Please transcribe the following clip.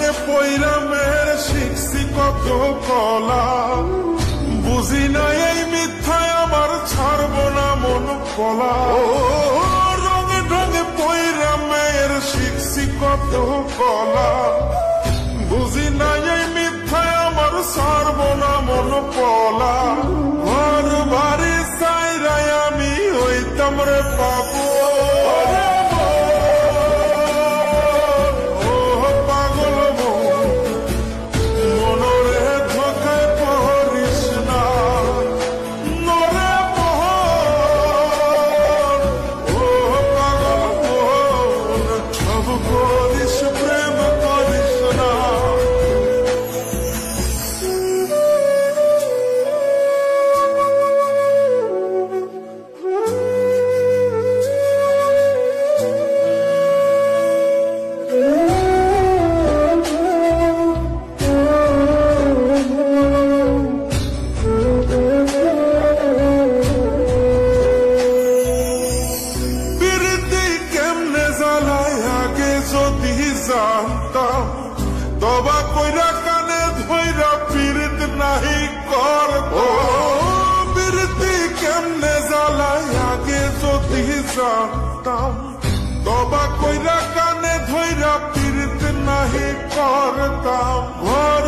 ঢঙে পইরা মেহের শিখছি কত কলা, বুঝি না এই মিথ্যায় আমার ছাড়ব না মন কলা। রঙে ঢঙে পইরা মেহের শিখছি কত কলা, বুঝি না এই মিথ্যায় আমার ছাড়ব না মন কলা। ঘর বাড়ি চাইরাই আমি হইতাম রে পাবো, তবা কইরা কানে ধইরা পীড়িত নাহি করতাম। পীড়িতি কেমনে জ্বালাই আগে যদি জানতাম, তবা কইরা কানে ধইরা পীড়িত নাহি করতাম। ঘর